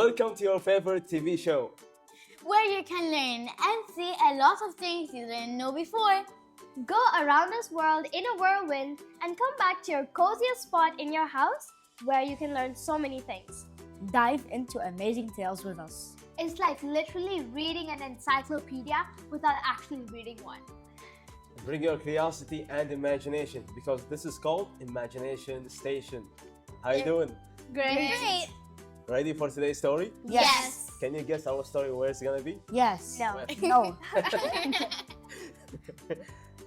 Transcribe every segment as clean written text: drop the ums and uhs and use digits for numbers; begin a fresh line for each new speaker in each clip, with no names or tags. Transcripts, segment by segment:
Welcome to your favorite TV show.
where you can learn and see a lot of things you didn't know before.
Go around this world in a whirlwind and come back to your coziest spot in your house where you can learn so many things.
Dive into amazing tales with us.
It's like literally reading an encyclopedia without actually reading one.
Bring your curiosity and imagination because this is called Imagination Station. How you doing?
Great.
Ready for today's story?
Yes.
Can you guess our story where it's gonna be?
Yes.
No.
No.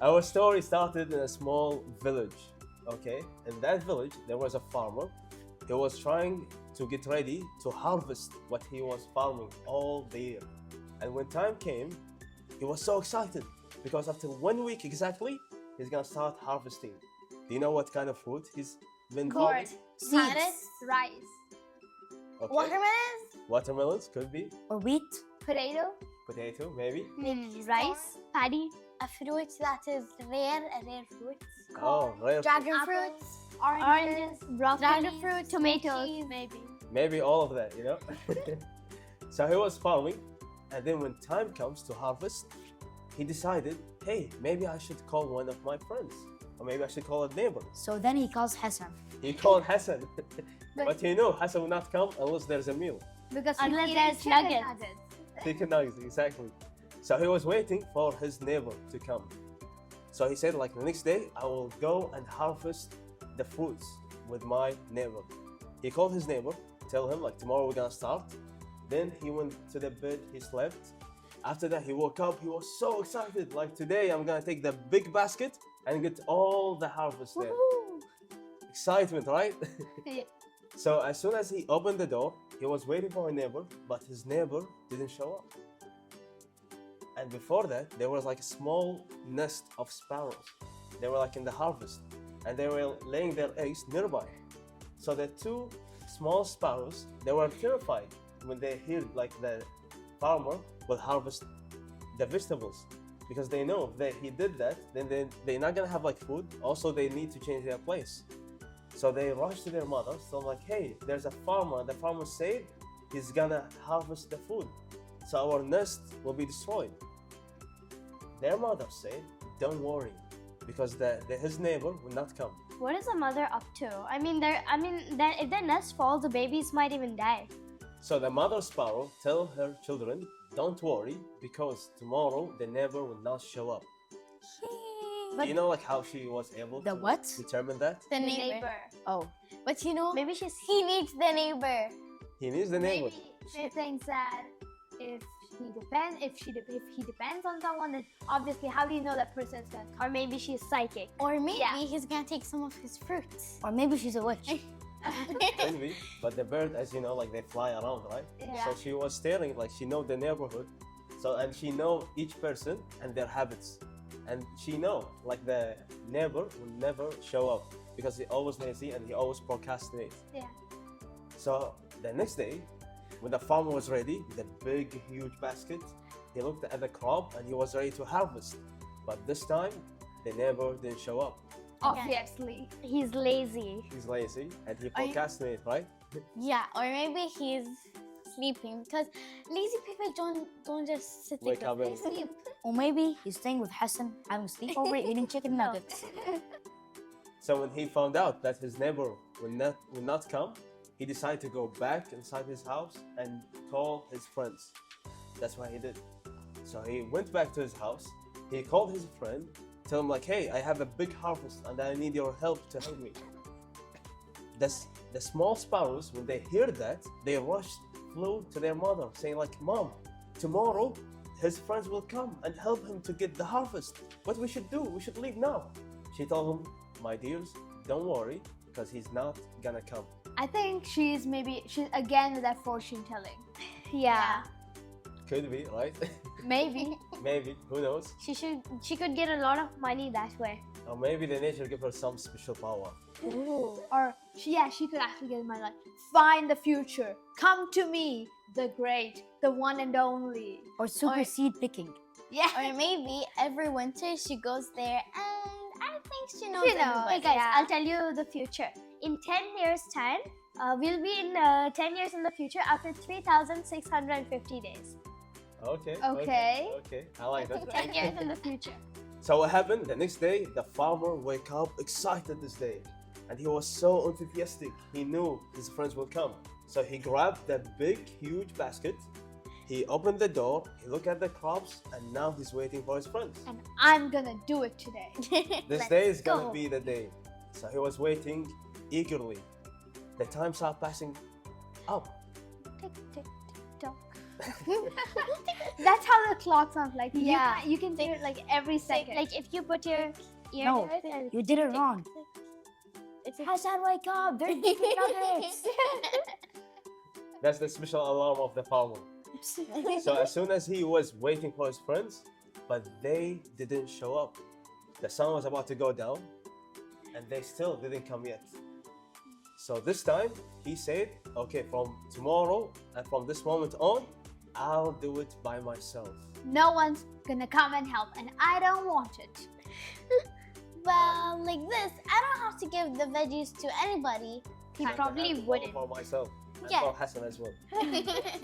Our story started in a small village, okay? In that village, there was a farmer. He was trying to get ready to harvest what he was farming all the year. And when time came, he was so excited because after 1 week exactly, he's gonna start harvesting. Do you know what kind of fruit he's been
Corn,
farming?
carrots, rice,
Okay.
Watermelons?
Watermelons could be.
Or wheat.
potato,
Potato, maybe.
rice, paddy,
A fruit that is rare, a rare fruit.
Oh, rare.
Dragon
Apples,
fruits.
oranges, broccoli,
Dragon fruit,
tomatoes,
cheese.
maybe.
Maybe all of that, you know? So he was farming, and then when time comes to harvest, he decided, hey, maybe I should call one of my friends, or maybe I should call a neighbor.
So then he calls Hassan.
He called Hassan, but he knew Hassan will not come unless there's a meal.
Because
Unless
he
there's
chicken
nuggets.
Chicken nuggets, exactly. So he was waiting for his neighbor to come. So he said, like, the next day, I will go and harvest the fruits with my neighbor. He called his neighbor, tell him, like, tomorrow we're gonna start. Then he went to the bed, he slept. After that, he woke up, he was so excited. Like, today I'm gonna take the big basket and get all the harvest there.
Woohoo!
Excitement, right?
Yeah.
So as soon as he opened the door, he was waiting for a neighbor, but his neighbor didn't show up. And before that, there was like a small nest of sparrows. They were like in the harvest, and they were laying their eggs nearby. So the two small sparrows, they were terrified when they heard like the farmer will harvest the vegetables, because they know that he did that, then they're not gonna have like food. Also, they need to change their place. So they rushed to their mother, so like, hey, there's a farmer. The farmer said he's gonna harvest the food, so our nest will be destroyed. Their mother said, don't worry, because his neighbor will not come.
What is a mother up to? If their nest falls, the babies might even die.
So the mother sparrow tell her children, don't worry, because tomorrow the neighbor will not show up. Do you know like how she was able
The
to
what?
determine that?
The neighbor.
Oh.
But you know,
Maybe she's
he needs the neighbor.
He needs the neighbor.
She thinks that if he depends on someone, then obviously how do you know that person's gonna come? Or maybe she's psychic.
Or maybe
Yeah.
he's gonna take some of his fruits.
Or maybe she's a witch.
Can be. But the bird, as you know, like they fly around, right?
Yeah.
So she was staring, like she know the neighborhood. So and she know each person and their habits. And she know like the neighbor will never show up because he always lazy and he always procrastinates.
Yeah.
So the next day, when the farmer was ready with a big, huge basket, he looked at the crop and he was ready to harvest. But this time, the neighbor didn't show up.
Obviously, he's lazy.
He's lazy and he procrastinated, right?
Yeah, or maybe he's sleeping because lazy people don't just sit
Wake
there.
up
They
and-
sleep.
Or maybe he's staying with Hassan, having sleepover, eating chicken nuggets.
So when he found out that his neighbor will not come, he decided to go back inside his house and call his friends. That's what he did. So he went back to his house. He called his friend, tell him like, hey, I have a big harvest and I need your help to help me. The small sparrows, when they heard that, they flew to their mother saying like, Mom, tomorrow his friends will come and help him to get the harvest. What we should do? We should leave now. She told him, my dears, don't worry, because he's not gonna come.
I think she's again with that fortune telling. Yeah.
Could be, right?
Maybe.
Maybe, who knows?
She could get a lot of money that way.
Or maybe the nature give her some special power.
Or she could actually get money like, find the future, come to me, the great, the one and only.
Or supersede picking.
Yeah.
Or maybe every winter she goes there and I think she knows
You know,
everybody.
hey guys, I'll tell you the future. In 10 years' time, We'll be in 10 years in the future after 3,650 days.
Okay.
Okay.
Okay. I like that.
10 years in the future.
So what happened? The next day, the farmer wake up excited this day, and he was so enthusiastic. He knew his friends will come. So he grabbed that big, huge basket. He opened the door. He looked at the crops, and now he's waiting for his friends.
And I'm gonna do it today.
This day is gonna be the day. So he was waiting eagerly. The time started passing up.
Tick, tick, tick, tock. That's how the clock sounds like.
Yeah.
You can do it like every second.
Like if you put your ear
No,
to it and
you did it wrong.
it's
Hassan, wake up! There's chicken nuggets!
That's the special alarm of the farmer. So as soon as he was waiting for his friends, but they didn't show up. The sun was about to go down, and they still didn't come yet. So this time, he said, okay, from tomorrow and from this moment on, I'll do it by myself.
No one's gonna come and help, and I don't want it.
well, like this, I don't have to give the veggies to anybody.
He
I can
probably
have it all
wouldn't.
for myself and
Yeah.
for Hassan as well.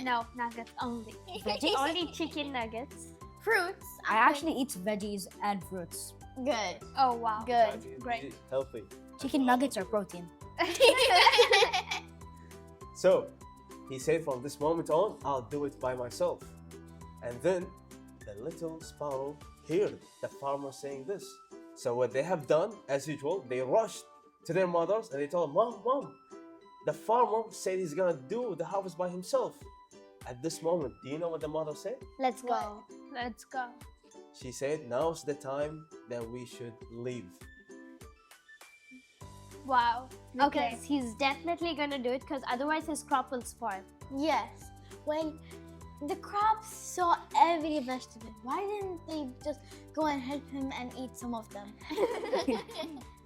No, nuggets only.
Veggies?
Only chicken nuggets.
Fruits.
I actually eat veggies and fruits.
good.
Oh wow.
Good.
Great.
Healthy.
Chicken nuggets are protein.
So he said, from this moment on, I'll do it by myself. And then the little sparrow heard the farmer saying this. So what they have done, as usual, they rushed to their mothers and they told, Mom, the farmer said he's gonna do the harvest by himself. At this moment, do you know what the mother said?
Let's go. Let's go.
She said, now's the time that we should leave.
Wow.
Okay.
Because he's definitely gonna do it, because otherwise his crop will spoil.
Yes. Well, the crops saw every vegetable. Why didn't they just go and help him and eat some of them?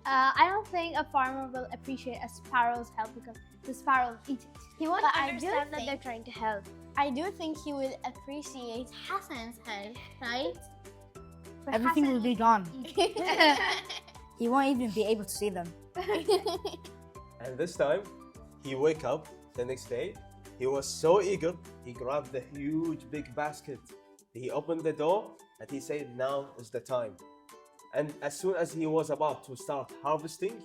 I don't think a farmer will appreciate a sparrow's help, because the sparrow will eat it. He won't
But I do
understand that
think-
they're trying to help.
I do think he will appreciate Hassan's help, right?
But
Everything will be gone.
Hassan-
He won't even be able to see them.
And this time, he wake up the next day. He was so eager, he grabbed the huge big basket. He opened the door and he said, now is the time. And as soon as he was about to start harvesting,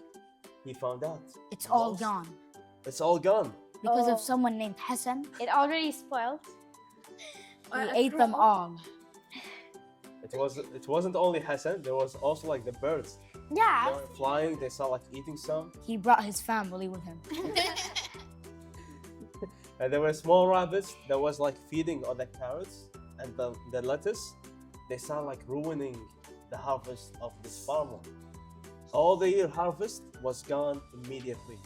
he found out.
It's all
Lost.
gone.
It's all gone.
Because
Oh.
of someone named Hassan,
It already spoiled.
he ate them all.
It wasn't only Hassan, there was also like the birds. They
Yeah.
were flying, they saw like eating some.
He brought his family with him.
And there were small rabbits that was like feeding on the carrots and the lettuce. They started like ruining the harvest of this farmer. All the year harvest was gone immediately,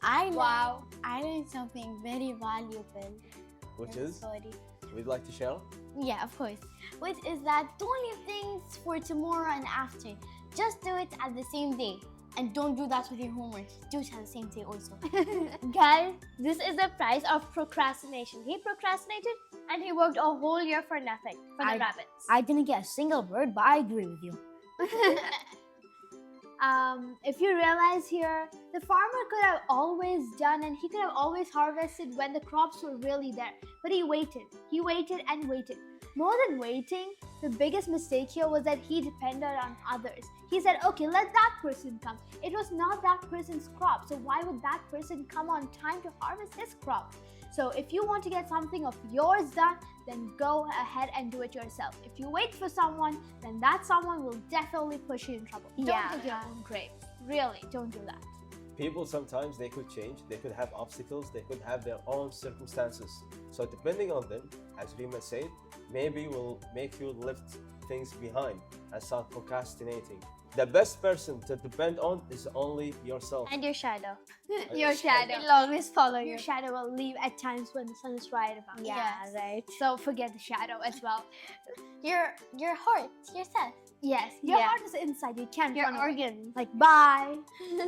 Wow.
I learned something very valuable.
which
in the
is,
story.
we'd like to share.
Yeah, of course. Which is that don't leave things for tomorrow and after. Just do it at the same day. And don't do that with your homework. Do it at the same day also.
Guys, this is the price of procrastination. He procrastinated and he worked a whole year for nothing, for the rabbits.
I didn't get a single word, but I agree with you.
If you realize here, the farmer could have always done, and he could have always harvested when the crops were really there. But he waited. He waited and waited. More than waiting, the biggest mistake here was that he depended on others. He said, okay, let that person come. It was not that person's crop, so why would that person come on time to harvest his crop? So if you want to get something of yours done, then go ahead and do it yourself. If you wait for someone, then that someone will definitely push you in trouble.
Yeah.
Don't dig your own grave. Really, don't do that.
People sometimes they could change, they could have obstacles, they could have their own circumstances. So depending on them, as Rima said, maybe will make you lift things behind and start procrastinating. The best person to depend on is only yourself.
And your shadow.
Your shadow.
It'll always follow you. Your shadow will leave at times when the sun is right above.
Yeah,
right. So forget the shadow as well.
Your heart, yourself.
Yes, your
Yeah.
heart is inside. You can't
Your
run away.
organ.
Like, bye.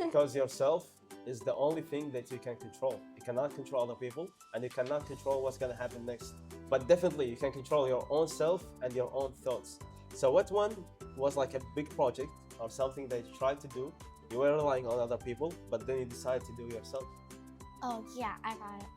Because yourself is the only thing that you can control. You cannot control other people and you cannot control what's going to happen next. But definitely you can control your own self and your own thoughts. So what one was like a big project or something that you tried to do, you were relying on other people, but then you decided to do yourself.
Oh yeah, I got it.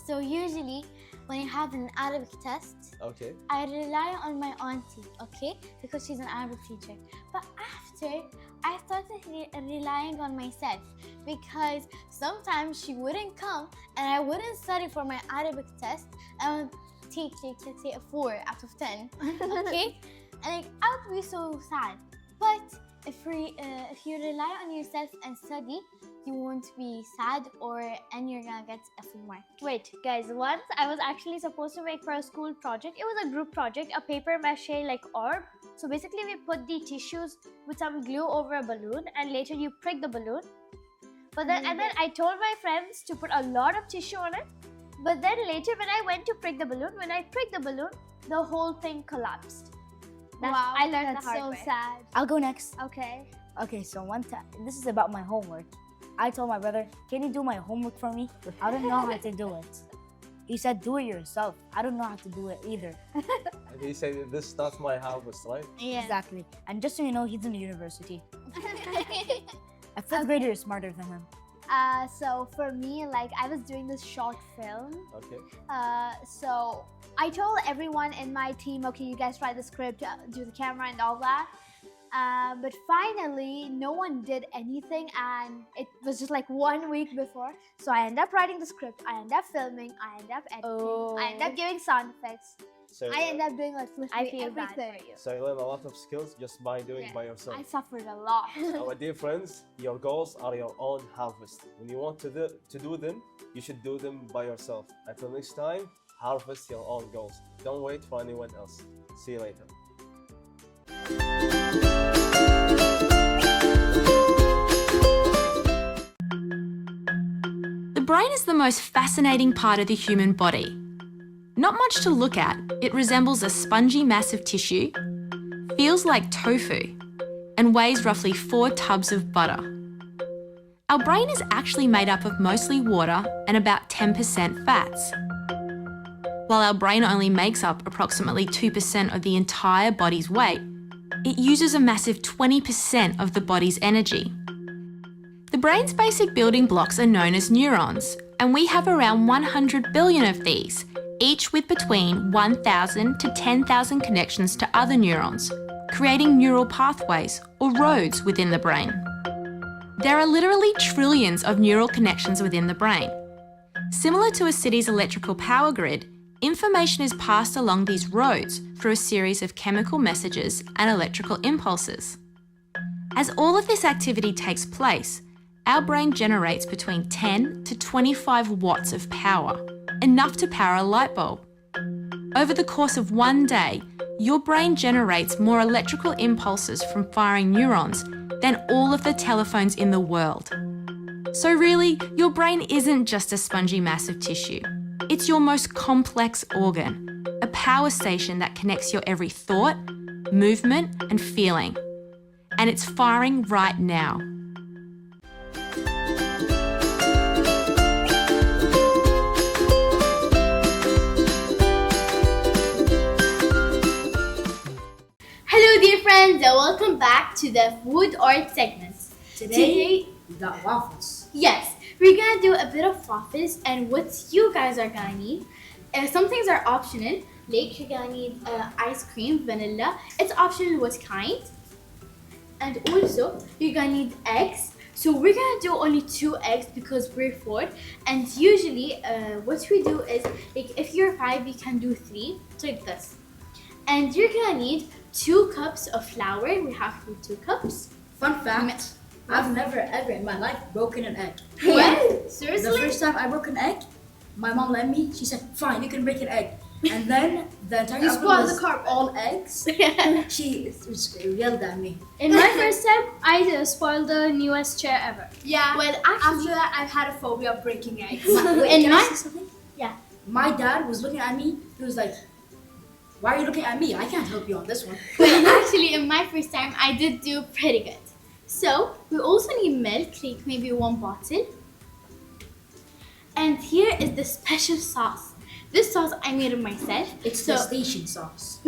So usually when I have an Arabic test,
Okay.
I rely on my auntie, okay? Because she's an Arabic teacher. But after, I started relying on myself because sometimes she wouldn't come and I wouldn't study for my Arabic test. I would take, like, let's say a 4 out of 10, okay? And like, I would be so sad. But if you rely on yourself and study, you won't be sad and you're gonna get a full mark.
Wait, guys, once I was actually supposed to make for a school project. It was a group project, a paper mache like orb. So basically we put the tissues with some glue over a balloon and later you prick the balloon. But then, and then I told my friends to put a lot of tissue on it. But then later when I went to prick the balloon, the whole thing collapsed.
Wow,
I learned
that's
the hard
so
way.
sad.
I'll go next.
Okay.
Okay, so one time, this is about my homework. I told my brother, can you do my homework for me? I don't know how to do it. He said, do it yourself. I don't know how to do it either.
And he said, this is not my harvest, right?
Yeah.
Exactly. And just so you know, he's in the university. A fifth grader is smarter than him.
So for me, like I was doing this short film.
Okay.
So I told everyone in my team, okay, you guys write the script, do the camera and all that. But finally, no one did anything and it was just like 1 week before. So I ended up writing the script, I ended up filming, I ended up editing, I ended up giving sound effects.
So
I ended up doing like
I
literally
feel bad
everything.
for you.
So you learn a lot of skills just by doing by yourself.
I suffered a lot.
Our dear friends, your goals are your own harvest. When you want to do them, you should do them by yourself. Until next time, harvest your own goals. Don't wait for anyone else. See you later.
The brain is the most fascinating part of the human body. Not much to look at, it resembles a spongy mass of tissue, feels like tofu, and weighs roughly 4 tubs of butter. Our brain is actually made up of mostly water and about 10% fats. While our brain only makes up approximately 2% of the entire body's weight, it uses a massive 20% of the body's energy. The brain's basic building blocks are known as neurons, and we have around 100 billion of these, each with between 1,000 to 10,000 connections to other neurons, creating neural pathways or roads within the brain. There are literally trillions of neural connections within the brain. Similar to a city's electrical power grid, information is passed along these roads through a series of chemical messages and electrical impulses. As all of this activity takes place, our brain generates between 10 to 25 watts of power, enough to power a light bulb. Over the course of one day, your brain generates more electrical impulses from firing neurons than all of the telephones in the world. So really, your brain isn't just a spongy mass of tissue. It's your most complex organ, a power station that connects your every thought, movement, and feeling. And it's firing right now.
Hello dear friends and welcome back to the food art segments.
Today we got waffles.
Yes, we're gonna do a bit of waffles and what you guys are gonna need. Some things are optional, like you're gonna need ice cream, vanilla. It's optional what kind. And also you're gonna need eggs. So we're gonna do only 2 eggs because we're 4. And usually what we do is, like if you're 5 you can do 3, like this. And you're gonna need 2 cups of flour. We have to do 2 cups.
Fun fact, I've never ever in my life broken an egg.
What? Seriously?
The first time I broke an egg, my mom let me. She said, fine, you can break an egg. And then the entire
You
oven
spoiled
was
the carb.
all eggs. She yelled at me.
In my first time, I spoiled the newest chair ever.
Yeah. Well, actually,
After that, I've had a phobia of breaking eggs.
Wait,
In
can
my-
I say something?
Yeah.
My dad was looking at me. He was like, why are you looking at me? I can't help you on this one.
well, actually, in my first time, I did do pretty good. So we also need milk, like maybe 1 bottle. And here is the special sauce. This sauce I made it myself.
It's the station sauce.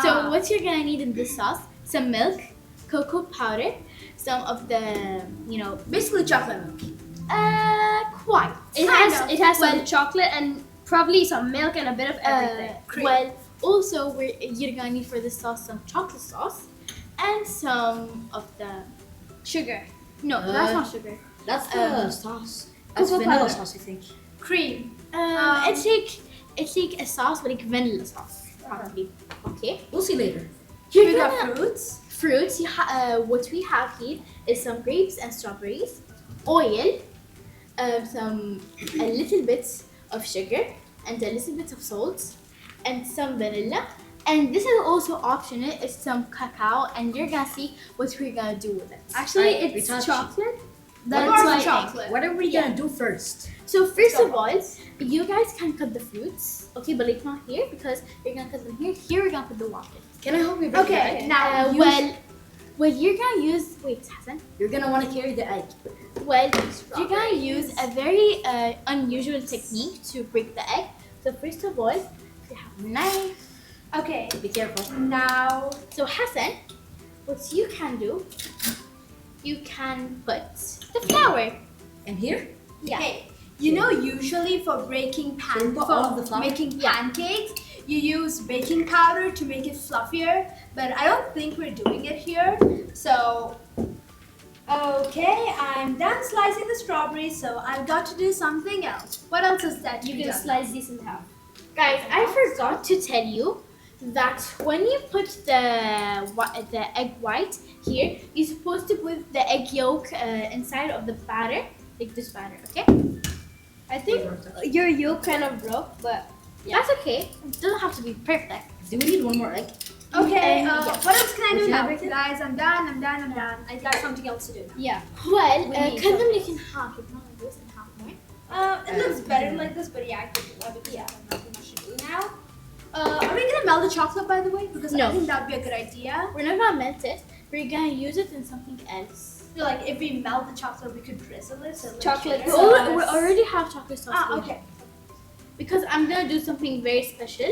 So what you're gonna need in this sauce: some milk, cocoa powder, some of the,
Basically chocolate milk.
Quite.
It has some chocolate and probably some milk and a bit of everything.
Well, also you're gonna need for this sauce some chocolate sauce and some of the
Sugar.
no, that's not sugar.
That's the sauce. That's
cocoa
vanilla
powder.
sauce, I think.
Cream.
It's like a sauce, but like vanilla sauce, probably. Okay.
We'll see later.
You're
We got
gonna
fruits.
fruits. What we have here is some grapes and strawberries, oil, some a little bit of sugar, and a little bit of salt, and some vanilla. And this is also optional. It's some cacao, and you're gonna see what we're gonna do with it.
Actually,
Alright,
it's
Retaji.
chocolate.
That's
More
my
chocolate.
What are we gonna do first?
So first of all, you guys can cut the fruits, okay? But like not here because you're gonna cut them here. Here we're gonna put the water.
Can I help you break the
Okay,
egg?
now
Well, you're gonna use. Wait, Hassan.
You're gonna want to carry the egg.
Well, you're gonna use a very unusual technique to break the egg. So first of all, you have a knife.
Okay,
Be careful.
now
So Hassan, what you can do, you can put the flour.
And here?
Yeah.
Okay, you know usually for breaking
So we put all of the flour?
making pancakes, you use baking powder to make it fluffier, but I don't think we're doing it here. So, okay, I'm done slicing the strawberries, so I've got to do something else. What else is that?
You can slice these in half.
Guys, I forgot to tell you that when you put the egg white here, you're supposed to put the egg yolk inside of the batter, like this batter, okay?
I think your yolk kind of broke, but
That's okay. It doesn't have to be perfect.
Do we need one more egg?
okay.
Yeah.
What else can I do
Would you
now,
break it?
guys? I'm done. I got something else to do.
Yeah.
Well,
We need
cut them like in half. If not like this, in half more.
It looks better like this, but yeah, I could do that because I have nothing much to do now. Are we gonna melt the chocolate, by the way? Because
No.
I think that'd be a good idea.
We're not gonna melt it. We're gonna use it in something else.
So, like, if we melt the chocolate, we could drizzle it. So like
Chocolate
sugar.
sauce.
We already have chocolate sauce.
Ah,
here.
okay.
Because I'm gonna do something very special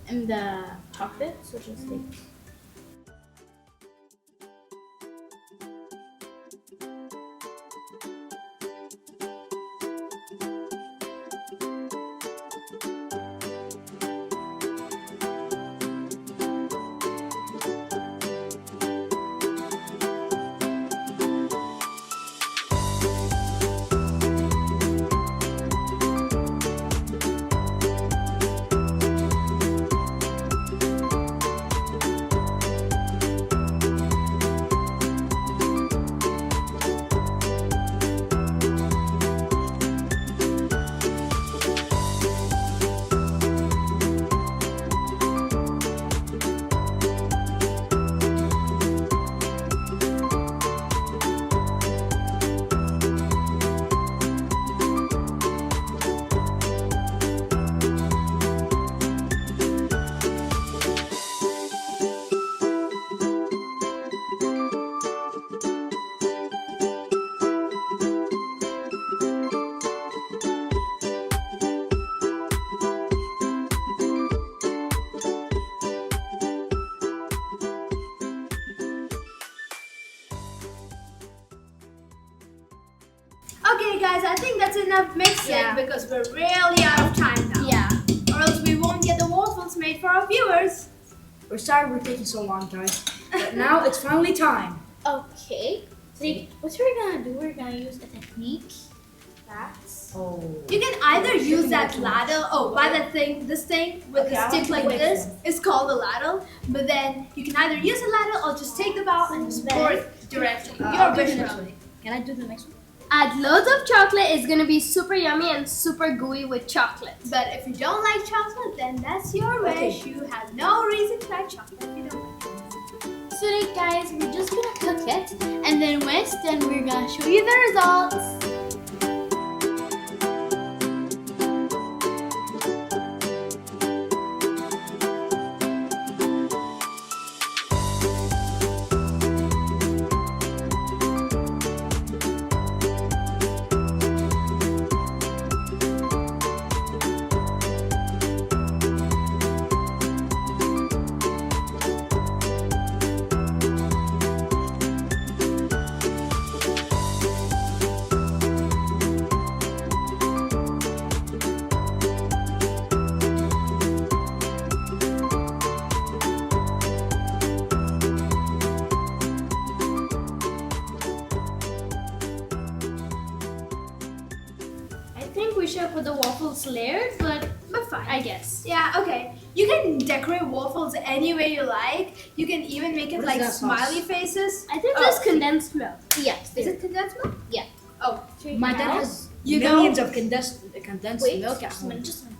in the chocolate. So just like.
Okay, guys, I think that's enough mixing
Yeah.
because we're really out of time now.
Yeah.
Or else we won't get the waffles made for our viewers.
We're sorry we're taking so long, guys. But now it's finally time.
Okay. So like, what we're gonna do? We're gonna use a technique. That's.
Oh.
You can either use that ladle. Oh, by the thing, this thing with
Okay,
the
I
stick
want
like
to
this is called a ladle. But then you can either use a ladle or just take the bowl and just pour it directly. Your
I'll do the
wish,
next
really.
one. Can I do the next one?
Add loads of chocolate. It's gonna be super yummy and super gooey with chocolate. But if you don't like chocolate, then that's your wish.
Okay.
You have no reason to like chocolate if you don't like it.
So like, guys, we're just gonna cook it, and then when it's done, we're gonna show you the results. think we should put the waffles layered, but
fine.
I guess.
Yeah, okay. You can decorate waffles any way you like. You can even make it
What is
like
that
smiley
sauce?
faces.
I think there's condensed milk.
Yes. Is it condensed milk?
Yeah.
Oh,
My dad has
You know-
millions of condensed
Wait,
milk at
just a minute,
home.
just a minute.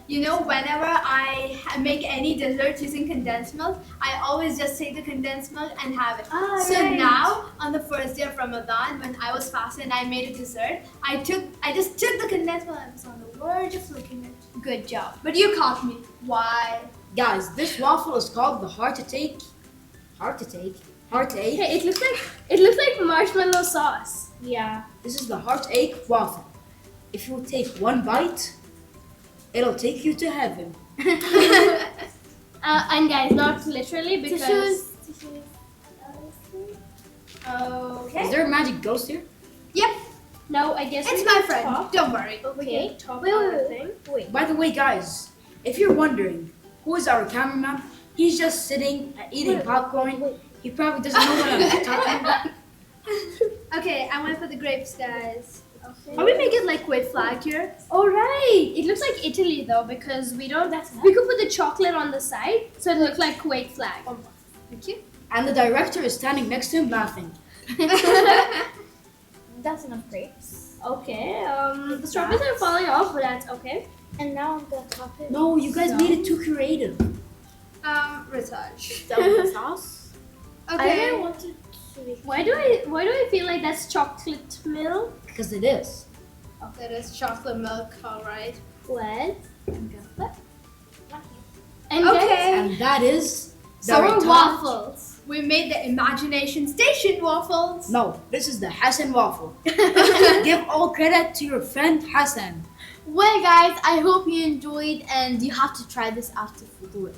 you know, whenever I make any dessert using condensed milk, I always just take the condensed milk and have it.
Ah,
So
right.
now, on the first day of Ramadan, when I was fasting and I made a dessert, I just took the condensed milk and I was on the verge of licking it. Good job. But you caught me. Why?
Guys, this waffle is called the heartache. Heartache.
Hey, it looks like marshmallow sauce.
Yeah.
This is the heartache waffle. If you take one bite, it'll take you to heaven.
And guys, not literally because.
Okay.
Is there a magic ghost here?
Yep.
No, I guess
It's
we
my
can
friend.
talk.
Don't worry.
Okay. Wait.
By the way, guys, if you're wondering who is our cameraman, he's just sitting and eating popcorn. He probably doesn't know what I'm talking about.
Okay, I want to put the grapes, guys. Okay. Can we make it like quite flag here?
Oh right, it looks like Italy though because we don't. We could put the chocolate on the side so it looks like Kuwait flag.
Thank you.
And the director is standing next to him laughing.
That's enough grapes.
Okay. The strawberries are falling off, but that's okay.
And now I'm gonna top it.
No, you guys made it too creative.
Rtouch.
The sauce.
I
Okay.
don't want it to be. Why do I feel like that's chocolate milk?
Because it is.
That is chocolate milk, alright.
What?
And
Okay.
okay.
And that is the
So we're
Rtouch.
waffles. We made the imagination station waffles.
No, this is the Hassan waffle. Give all credit to your friend Hassan.
Well, guys, I hope you enjoyed, and you have to try this after you do it.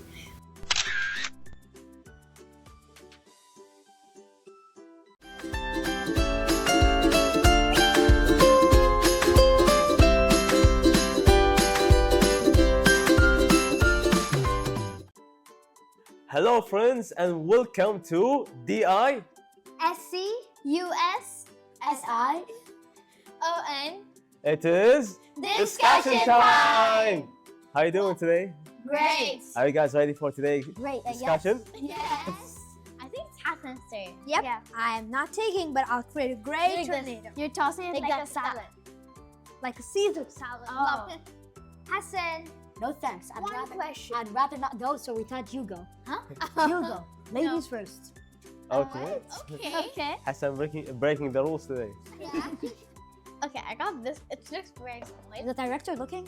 Hello, friends, and welcome to DI.
SCUSSION.
It is discussion time. How you doing today?
Great.
Are you guys ready for today's
Great.
discussion?
Yes. I think it's Hassan's turn.
Yep,
Yeah.
I am not taking, but I'll create a great
Like this.
tornado.
You're tossing it
Like
like a
that
salad.
Like a Caesar salad.
Oh.
Love it. Hassan,
No thanks.
one question.
I'd rather not go, so we thought you go.
Huh?
You go. Ladies first.
Okay.
Okay.
Hassan breaking the rules today.
Okay, I got this. It looks very
Is
similar.
the director looking?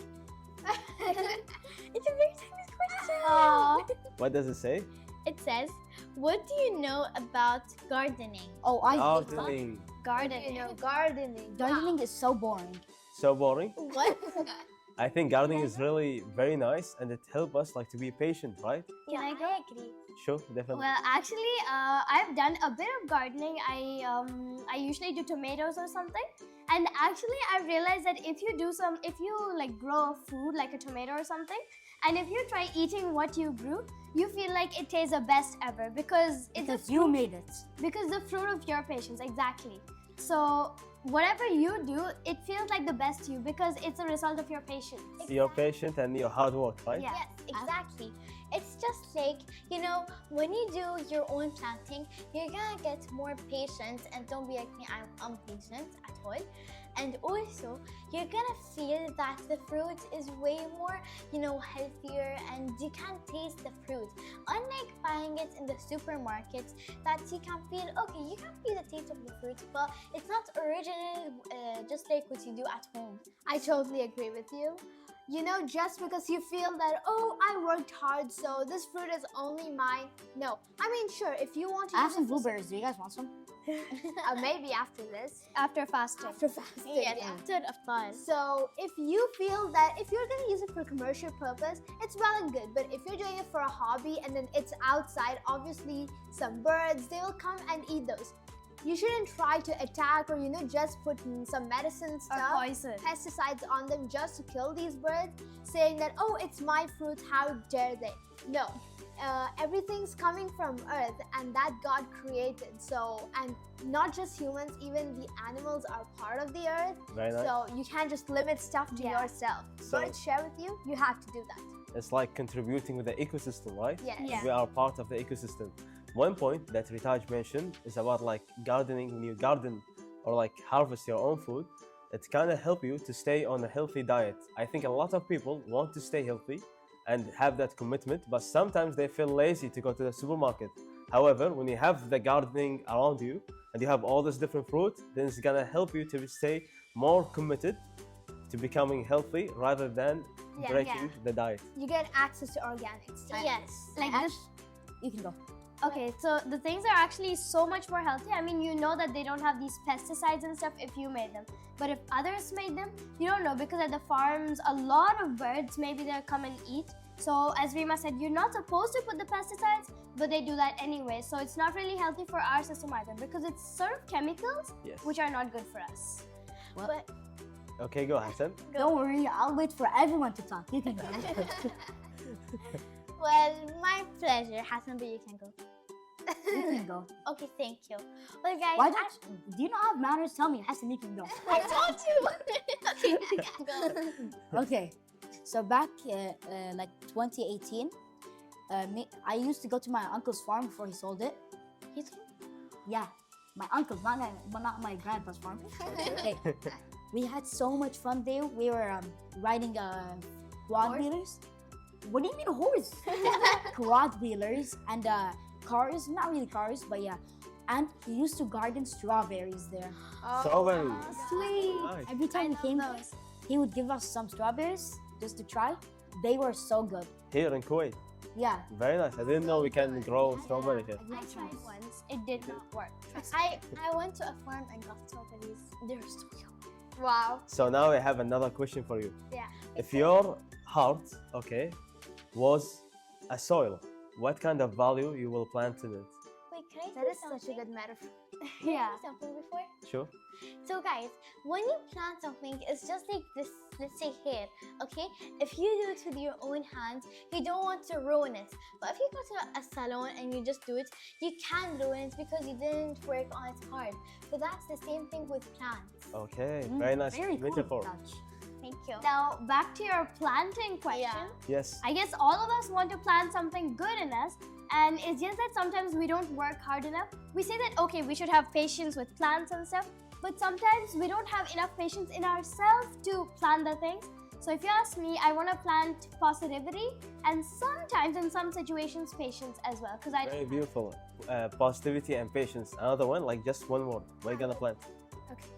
It's a very tiny question.
What does it say?
It says, "What do you know about gardening?"
Oh, I
Oh,
hate that.
doing
Gardening.
Gardening.
Gardening is so boring.
so boring.
What?
I think gardening is really very nice, and it helps us like to be patient, right?
Can I go?
agree.
Sure, definitely.
Well, actually, I've done a bit of gardening. I usually do tomatoes or something. And actually, I realized that if you like grow food like a tomato or something, and if you try eating what you grew, you feel like it tastes the best ever because it's
Because you made it.
because the fruit of your patience, exactly. So whatever you do, it feels like the best to you because it's a result of your patience.
You're patient and your hard work, right?
Yeah.
Yes, exactly. It's just like, when you do your own planting, you're gonna get more patient, and don't be like me, I'm impatient at all. And also, you're gonna feel that the fruit is way more, healthier, and you can taste the fruit. Unlike buying it in the supermarket, that you can feel, you can feel the taste of the fruit, but it's not original, just like what you do at home.
I totally agree with you. Just because you feel that, I worked hard, so this fruit is only mine. No. I mean, sure, if you want to
I have
use
some
it for
blueberries. Do you guys want some?
maybe after this. After fasting.
Yes, after Aftar.
So if you feel that if you're gonna use it for commercial purpose, it's well and good. But if you're doing it for a hobby and then it's outside, obviously some birds, they will come and eat those. You shouldn't try to attack or just put some medicine stuff,
poison.
pesticides on them just to kill these birds, saying that it's my fruit, how dare they? No.
everything's coming from Earth, and that God created. So, and not just humans, even the animals are part of the Earth.
Very nice.
So you can't just limit stuff to yourself.
So-
Birds share with you. You have to do that.
It's like contributing with the ecosystem, right?
Yes.
Yeah.
We are part of the ecosystem. One point that Retaaj mentioned is about like gardening. When you garden or like harvest your own food, it's kind of help you to stay on a healthy diet. I think a lot of people want to stay healthy and have that commitment, but sometimes they feel lazy to go to the supermarket. However, when you have the gardening around you and you have all this different fruit, then it's gonna help you to stay more committed to becoming healthy rather than breaking the diet.
You get access to organics.
Yes.
Like
Ash,
this.
you can go.
Okay, so the things are actually so much more healthy. I mean, you know that they don't have these pesticides and stuff if you made them. But if others made them, you don't know, because at the farms, a lot of birds, maybe they'll come and eat. So as Rima said, you're not supposed to put the pesticides, but they do that anyway. So it's not really healthy for our system either, because it's sort of chemicals,
Yes.
which are not good for us.
Well,
But
Okay, go Hassan.
don't worry, I'll wait for everyone to talk. You can go.
Well, my pleasure, Hassan, but you can go.
You can go.
Okay, thank you. Well, guys,
Why don't do you not have manners? Tell me, Hassan, you can go.
I told you. Okay, I can go.
Okay, so back like 2018, I used to go to my uncle's farm before he sold it. Yeah, my uncle's, not my grandpa's farm. Okay. We had so much fun there. We were riding quad wheelers. What do you mean horse? Quad wheelers and cars, not really cars, but yeah. And we used to garden strawberries there.
Strawberries.
Sweet.
Nice.
Every time we came, he would give us some strawberries just to try. They were so good.
Here in Kuwait.
Yeah.
Very nice. I didn't know we can grow strawberry here.
I tried once. It did not work.
I went to a farm and got strawberries. They were so yummy.
Wow.
So now I have another question for you.
Yeah.
If your heart, okay, was a soil, what kind of value you will plant in it?
Wait, can I
That
say
is such a
something?
good metaphor.
Can I
Yeah.
say something before?
Sure.
So guys, when you plant something, it's just like this, let's say hair, okay? If you do it with your own hands, you don't want to ruin it. But if you go to a salon and you just do it, you can ruin it because you didn't work on it hard. So that's the same thing with plants.
Okay, very nice
Very cool.
metaphor.
Touch.
Thank you.
Now, back to your planting question.
Yes.
I guess all of us want to plant something good in us, and it's just that sometimes we don't work hard enough. We say that, okay, we should have patience with plants and stuff, but sometimes we don't have enough patience in ourselves to plant the things. So if you ask me, I want to plant positivity and sometimes in some situations patience as well, because I
Very beautiful. Positivity and patience. Another one, like just one word. What are you gonna plant?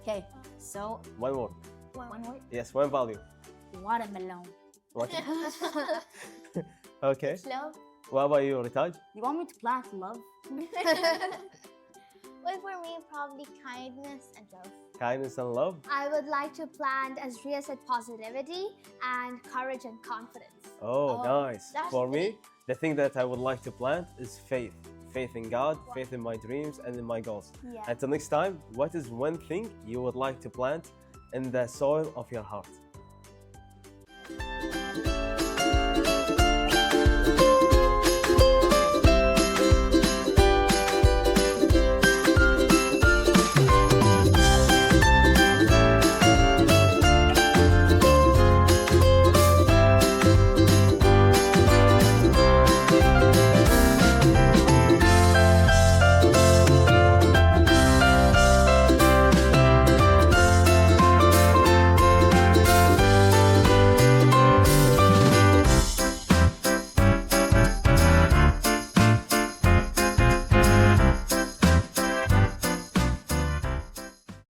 Okay, so
One word.
one word.
Yes, one value.
Watermelon.
What? Okay.
Love.
What about you, Retaaj?
You want me to plant love?
Well, for me, probably kindness and love.
Kindness and love.
I would like to plant, as Ria said, positivity and courage and confidence.
Oh, nice.
that's
For me,
great.
the thing that I would like to plant is faith. Faith in God, faith in my dreams and in my goals.
Yeah.
Until next time, what is one thing you would like to plant in the soil of your heart?